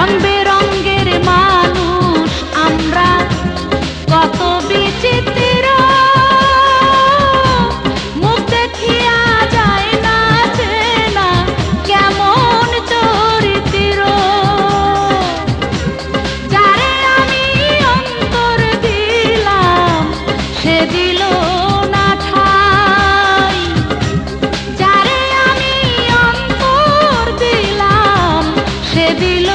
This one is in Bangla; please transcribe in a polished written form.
রং বেরঙ্গের মানুষ আমরা, কত বিচিত্র, মুখ দেখিয়া যায় না চেনা কেমন চরিত্র। যারে আমি অন্তর দিলাম সে দিল না ঠাই, যারে আমি অন্তর দিলাম সে দিল